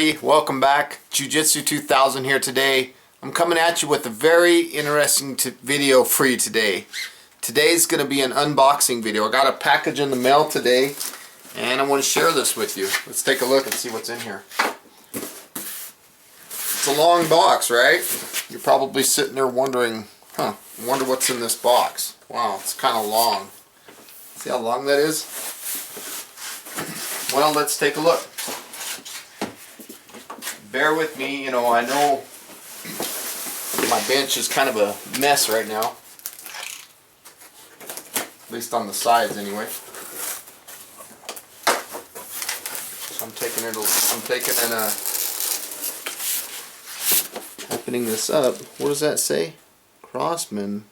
everybody, welcome back. Jiu-Jitsu 2000 here today. I'm coming at you with a very interesting video for you today. Today's going to be an unboxing video. I got a package in the mail today and I want to share this with you. Let's take a look and see what's in here. It's a long box, right? You're probably sitting there wondering, I wonder what's in this box. Wow, it's kind of long. See how long that is? Well, let's take a look. Bear with me, I know my bench is kind of a mess right now. At least on the sides anyway. So I'm opening this up. What does that say? Crosman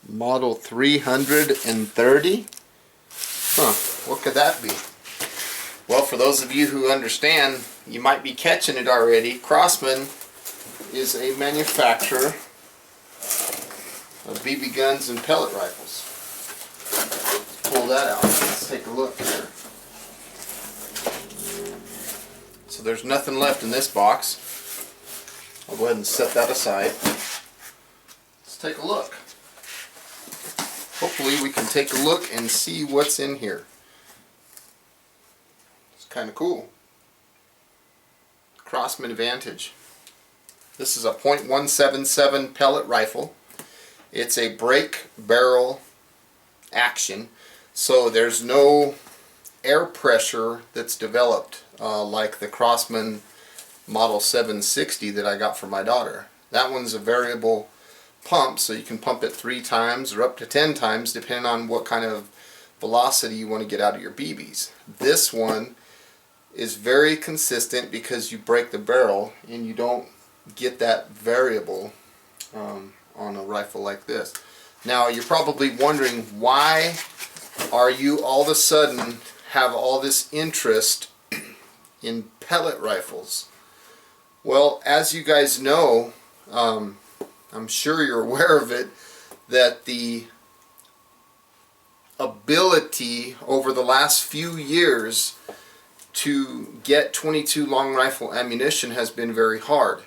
Model 330? What could that be? Well, for those of you who understand, you might be catching it already. Crosman is a manufacturer of BB guns and pellet rifles. Let's pull that out. Let's take a look here. So there's nothing left in this box. I'll go ahead and set that aside. Let's take a look. Hopefully we can take a look and see what's in here. Kind of cool. Crossman Vantage. This is a .177 pellet rifle. It's a break barrel action, so there's no air pressure that's developed like the Crosman Model 760 that I got for my daughter. That one's a variable pump, so you can pump it 3 times or up to 10 times depending on what kind of velocity you want to get out of your BBs. This one is very consistent because you break the barrel and you don't get that variable on a rifle like this. Now you're probably wondering, why are you all of a sudden have all this interest in pellet rifles? Well, as you guys know, I'm sure you're aware of it, that the ability over the last few years to get .22 long rifle ammunition has been very hard.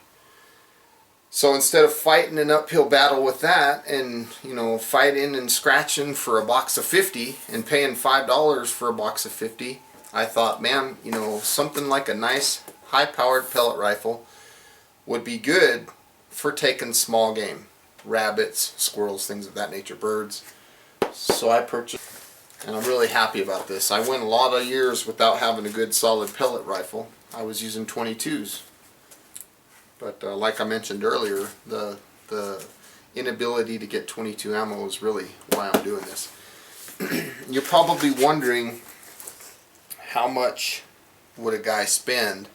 So instead of fighting an uphill battle with that and fighting and scratching for a box of 50 and paying $5 for a box of 50, I thought, man, something like a nice high-powered pellet rifle would be good for taking small game, rabbits, squirrels, things of that nature, birds. So I purchased, and I'm really happy about this. I went a lot of years without having a good solid pellet rifle. I was using .22s. But like I mentioned earlier, the inability to get .22 ammo is really why I'm doing this. You're probably wondering, how much would a guy spend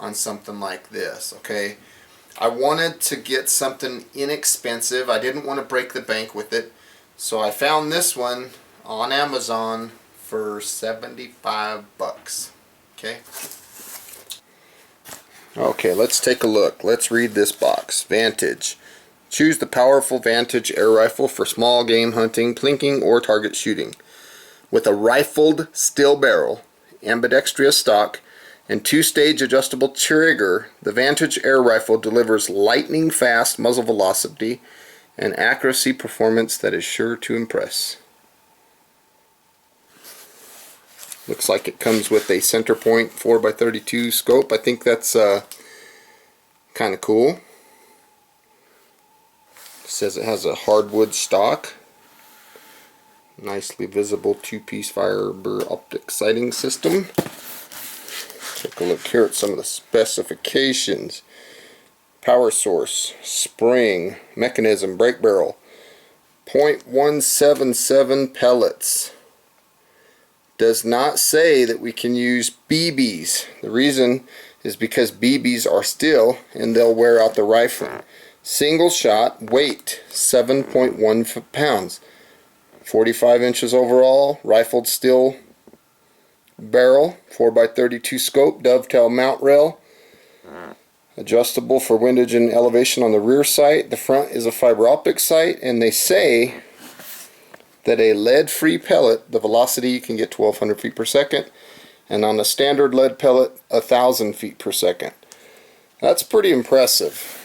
on something like this? Okay, I wanted to get something inexpensive. I didn't want to break the bank with it. So I found this one on Amazon for 75 bucks. Okay, let's take a look. Let's read this box. Vantage. Choose the powerful Vantage air rifle for small game hunting, plinking, or target shooting. With a rifled steel barrel, ambidextrous stock, and 2-stage adjustable trigger, the Vantage air rifle delivers lightning fast muzzle velocity and accuracy performance that is sure to impress. Looks like it comes with a center point 4x32 scope. I think that's kind of cool. It says it has a hardwood stock. Nicely visible 2-piece fiber optic sighting system. Take a look here at some of the specifications. Power source, spring, mechanism, brake barrel, .177 pellets. Does not say that we can use BBs. The reason is because BBs are steel and they'll wear out the rifle. Single shot, weight 7.1 pounds, 45 inches overall, rifled steel barrel, 4x32 scope, dovetail mount rail, adjustable for windage and elevation on the rear sight. The front is a fiber optic sight, and they say that a lead-free pellet, the velocity you can get 1200 feet per second, and on a standard lead pellet 1,000 feet per second. That's pretty impressive.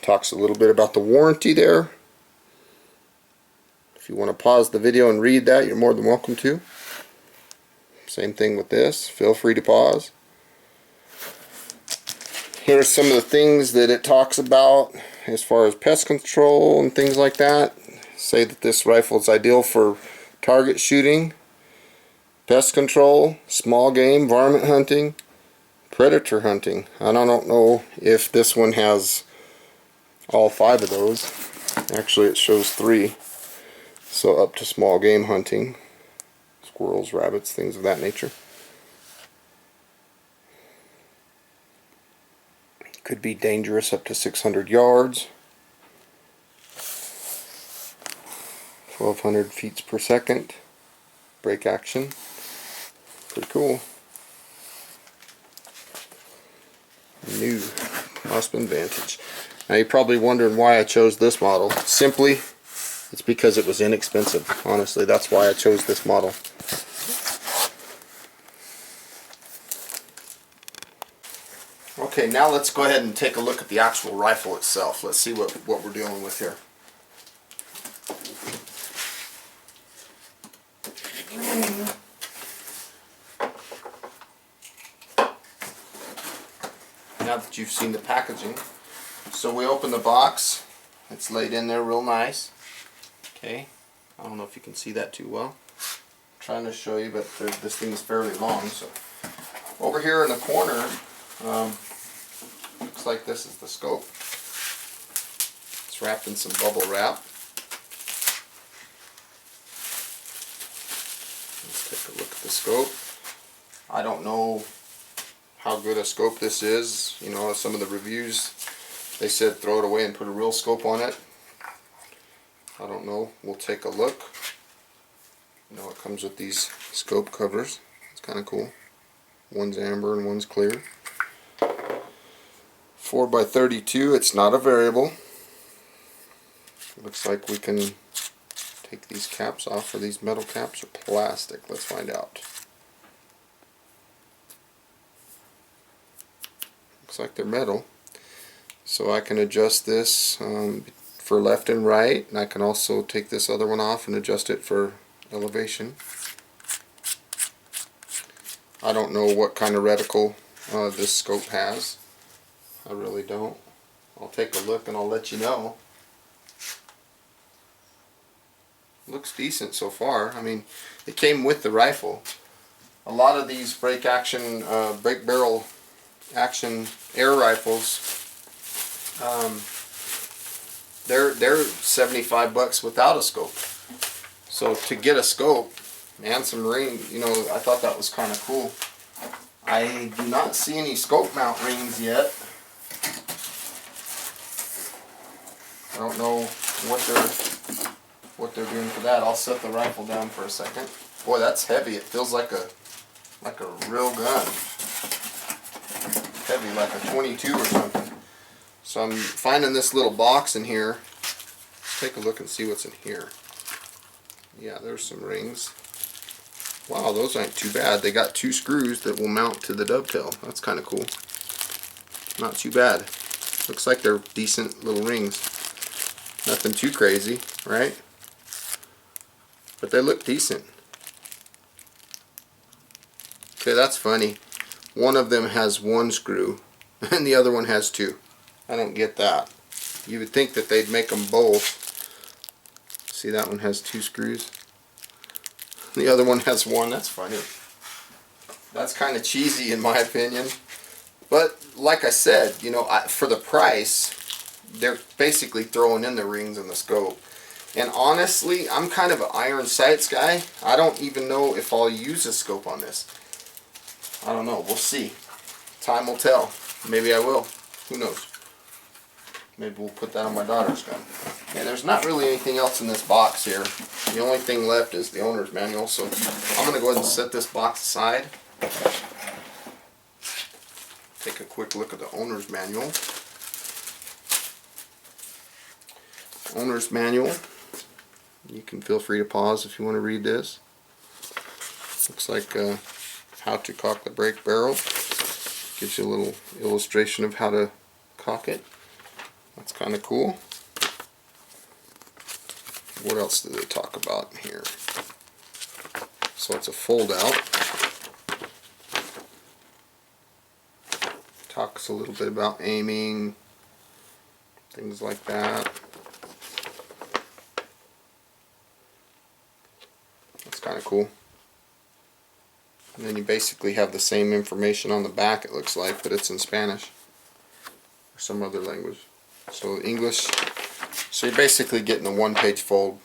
Talks a little bit about the warranty there. If you want to pause the video and read that, you're more than welcome to. Same thing with this. Feel free to pause. Here's some of the things that it talks about as far as pest control and things like that. Say that this rifle is ideal for target shooting, pest control, small game, varmint hunting, predator hunting. I don't know if this one has all 5 of those. Actually, it shows 3. So up to small game hunting, squirrels, rabbits, things of that nature. Could be dangerous up to 600 yards. 1,200 feet per second. Break action. Pretty cool. New Crosman Vantage. Now you're probably wondering why I chose this model. Simply, it's because it was inexpensive. Honestly, that's why I chose this model. Okay, now let's go ahead and take a look at the actual rifle itself. Let's see what we're dealing with here. Now that you've seen the packaging, so we open the box. It's laid in there real nice. Okay, I don't know if you can see that too well. I'm trying to show you, but this thing is fairly long. So over here in the corner, looks like this is the scope. It's wrapped in some bubble wrap. Let's take a look at the scope. I don't know how good a scope this is. You know, some of the reviews, they said throw it away and put a real scope on it. I don't know. We'll take a look. You know, it comes with these scope covers. It's kind of cool. One's amber and one's clear. 4x32. It's not a variable. Looks like we can take these caps off. Are these metal caps or plastic? Let's find out. Looks like they're metal. So I can adjust this for left and right, and I can also take this other one off and adjust it for elevation. I don't know what kind of reticle this scope has. I really don't. I'll take a look and I'll let you know. Looks decent so far. I mean, it came with the rifle. A lot of these break barrel action air rifles, they're 75 bucks without a scope. So to get a scope and some ring, you know, I thought that was kind of cool. I do not see any scope mount rings yet. I don't know what they're doing for that. I'll set the rifle down for a second. Boy, that's heavy. It feels like a real gun. Heavy, like a 22 or something. So I'm finding this little box in here. Let's take a look and see what's in here. Yeah, there's some rings. Wow, those aren't too bad. They got 2 screws that will mount to the dovetail. That's kind of cool. Not too bad. Looks like they're decent little rings. Nothing too crazy, right? But they look decent. Okay, that's funny. One of them has 1 screw and the other one has 2. I don't get that. You would think that they'd make them both. See, that one has 2 screws. The other one has 1. That's funny. That's kind of cheesy in my opinion. But like I said, you know, for the price, they're basically throwing in the rings and the scope. And honestly, I'm kind of an iron sights guy. I don't even know if I'll use a scope on this. I don't know. We'll see. Time will tell. Maybe I will. Who knows? Maybe we'll put that on my daughter's gun. Yeah, there's not really anything else in this box here. The only thing left is the owner's manual. So I'm going to go ahead and set this box aside. Take a quick look at the owner's manual. Owner's manual. You can feel free to pause if you want to read this. Looks like how to cock the brake barrel. Gives you a little illustration of how to cock it. That's kind of cool. What else do they talk about here? So it's a fold out. Talks a little bit about aiming, things like that. That's kind of cool. And then you basically have the same information on the back, it looks like, but it's in Spanish or some other language. So English. So you're basically getting a one-page fold,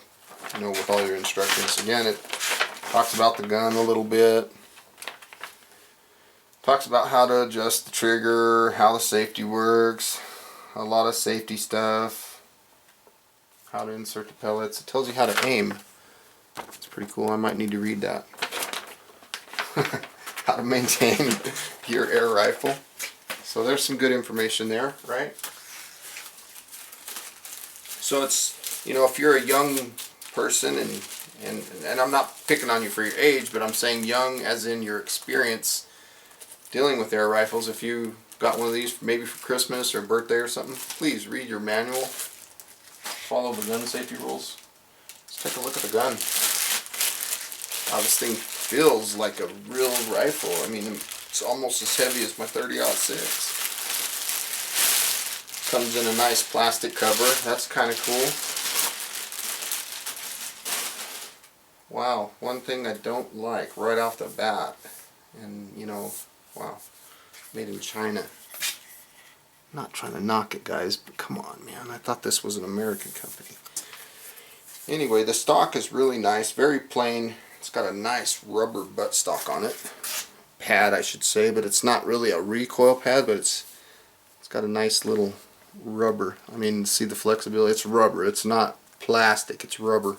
you know, with all your instructions. Again, it talks about the gun a little bit. Talks about how to adjust the trigger, how the safety works, a lot of safety stuff, how to insert the pellets. It tells you how to aim. It's pretty cool. I might need to read that. How to maintain your air rifle. So there's some good information there, right? So it's, you know, if you're a young person, and I'm not picking on you for your age, but I'm saying young as in your experience dealing with air rifles. If you got one of these maybe for Christmas or birthday or something, please read your manual, follow the gun safety rules. Let's take a look at the gun. Wow, this thing feels like a real rifle. I mean, it's almost as heavy as my 30-06. Comes in a nice plastic cover. That's kind of cool. Wow, one thing I don't like right off the bat, and you know, wow, made in China. Not trying to knock it, guys, but come on, man. I thought this was an American company. Anyway, the stock is really nice, very plain. It's got a nice rubber buttstock on it. Pad, I should say, but it's not really a recoil pad, but it's got a nice little rubber. I mean, see the flexibility? It's rubber. It's not plastic. It's rubber.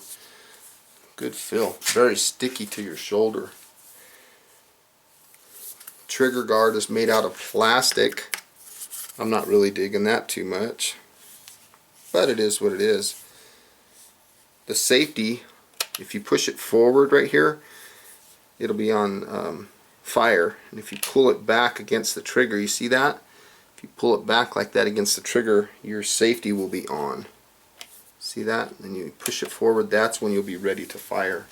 Good feel. Very sticky to your shoulder. Trigger guard is made out of plastic. I'm not really digging that too much, but it is what it is. The safety, if you push it forward right here, it'll be on fire, and if you pull it back against the trigger, you see that? If you pull it back like that against the trigger, your safety will be on. See that? And you push it forward, that's when you'll be ready to fire.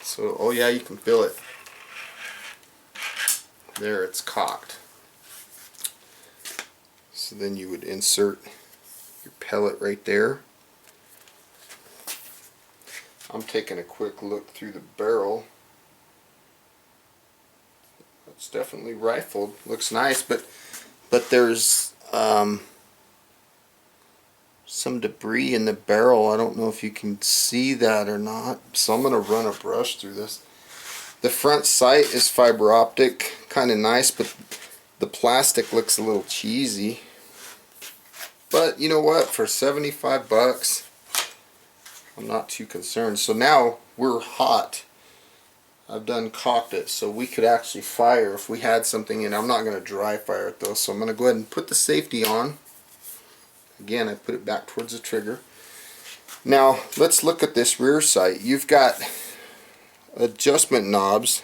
So, oh yeah, you can feel it. There, it's cocked. So then you would insert your pellet right there. I'm taking a quick look through the barrel. It's definitely rifled. Looks nice, but there's some debris in the barrel. I don't know if you can see that or not, so I'm going to run a brush through this. The front sight is fiber optic, kind of nice, but the plastic looks a little cheesy. But you know what, for 75 bucks, I'm not too concerned. So now we're hot. I've done cocked it, so we could actually fire if we had something in. I'm not going to dry fire it though, so I'm going to go ahead and put the safety on. Again, I put it back towards the trigger. Now let's look at this rear sight. You've got adjustment knobs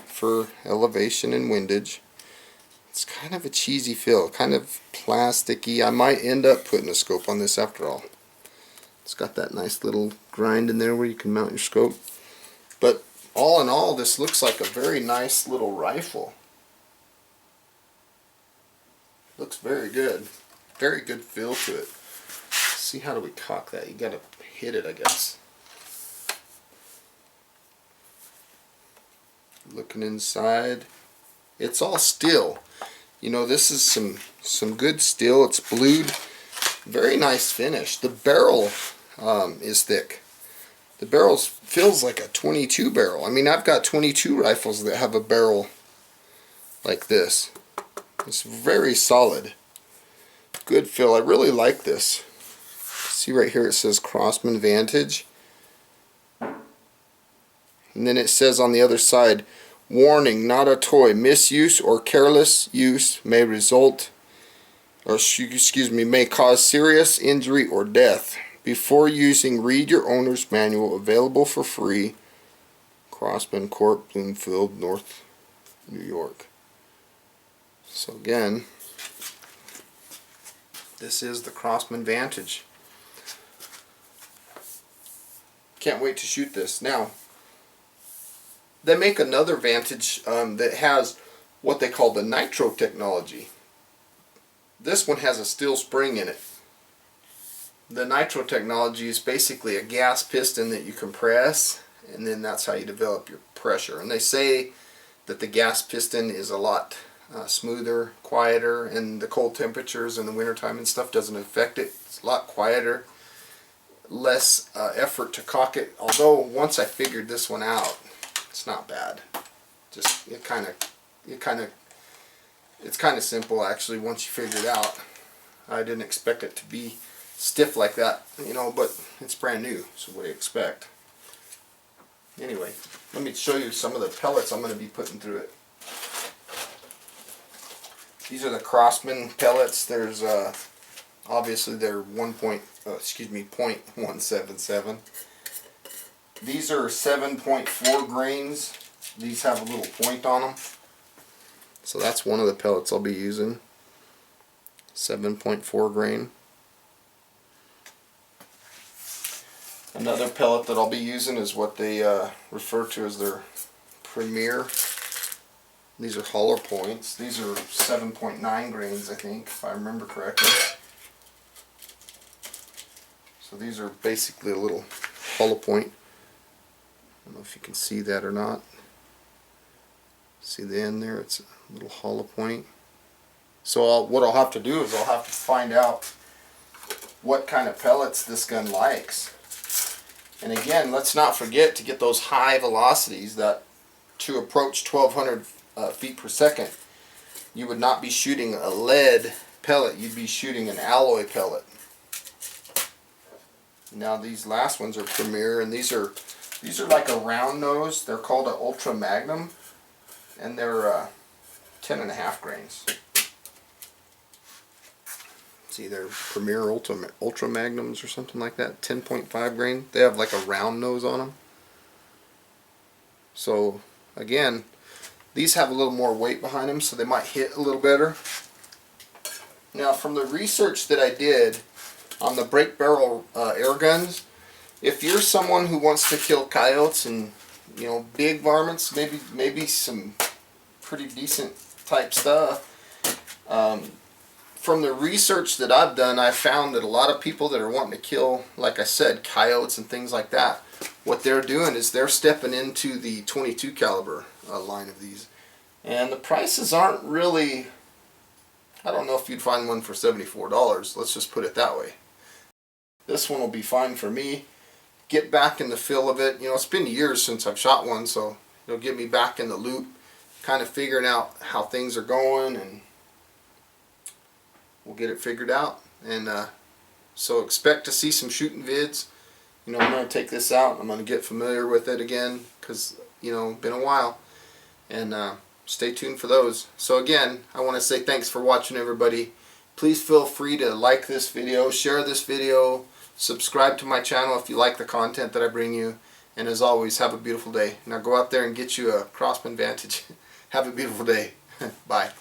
for elevation and windage. It's kind of a cheesy feel, kind of plasticky. I might end up putting a scope on this after all. It's got that nice little grind in there where you can mount your scope. But all in all, this looks like a very nice little rifle. Looks very good. Very good feel to it. Let's see, how do we cock that? You gotta hit it, I guess. Looking inside, it's all steel. You know, this is some good steel. It's blued. Very nice finish. The barrel is thick. The barrel feels like a 22 barrel. I mean, I've got 22 rifles that have a barrel like this. It's very solid. Good feel. I really like this. See right here, it says Crosman Vantage. And then it says on the other side, warning, not a toy. Misuse or careless use may result, or excuse me, may cause serious injury or death. Before using, read your owner's manual, available for free. Crossman Court, Bloomfield, North New York. So again, this is the Crossman Vantage. Can't wait to shoot this. Now, they make another Vantage that has what they call the nitro technology. This one has a steel spring in it. The nitro technology is basically a gas piston that you compress, and then that's how you develop your pressure. And they say that the gas piston is a lot smoother, quieter, and the cold temperatures in the wintertime and stuff doesn't affect it. It's a lot quieter, less effort to cock it. Although once I figured this one out, it's not bad. Just it's kind of simple actually once you figure it out. I didn't expect it to be stiff like that, you know, but it's brand new, so what do you expect? Anyway, let me show you some of the pellets I'm going to be putting through it. These are the Crosman pellets. There's obviously they're 0.177. These are 7.4 grains. These have a little point on them. So that's one of the pellets I'll be using. 7.4 grain. Another pellet that I'll be using is what they refer to as their Premier. These are hollow points. These are 7.9 grains, I think, if I remember correctly. So these are basically a little hollow point. I don't know if you can see that or not. See the end there? It's a little hollow point. So what I'll have to do is I'll have to find out what kind of pellets this gun likes. And again, let's not forget to get those high velocities that to approach 1200 feet per second, you would not be shooting a lead pellet, you'd be shooting an alloy pellet. Now these last ones are Premier, and these are like a round nose. They're called an Ultra Magnum, and they're 10.5 grains. See, they're Premier Ultra Magnums or something like that, 10.5 grain. They have like a round nose on them. So again, these have a little more weight behind them, so they might hit a little better. Now, from the research that I did on the break barrel air guns, if you're someone who wants to kill coyotes and, you know, big varmints, maybe some pretty decent type stuff. From the research that I've done, I found that a lot of people that are wanting to kill, like I said, coyotes and things like that, what they're doing is they're stepping into the 22 caliber line of these. And the prices aren't really, I don't know if you'd find one for $74, let's just put it that way. This one will be fine for me. Get back in the feel of it. You know, it's been years since I've shot one, so it'll get me back in the loop, kind of figuring out how things are going, and we'll get it figured out. And so expect to see some shooting vids. You know, I'm going to take this out. I'm going to get familiar with it again because, you know, been a while. And stay tuned for those. So again, I want to say thanks for watching, everybody. Please feel free to like this video, share this video, subscribe to my channel if you like the content that I bring you. And as always, have a beautiful day. Now go out there and get you a Crossman Vantage. Have a beautiful day. Bye.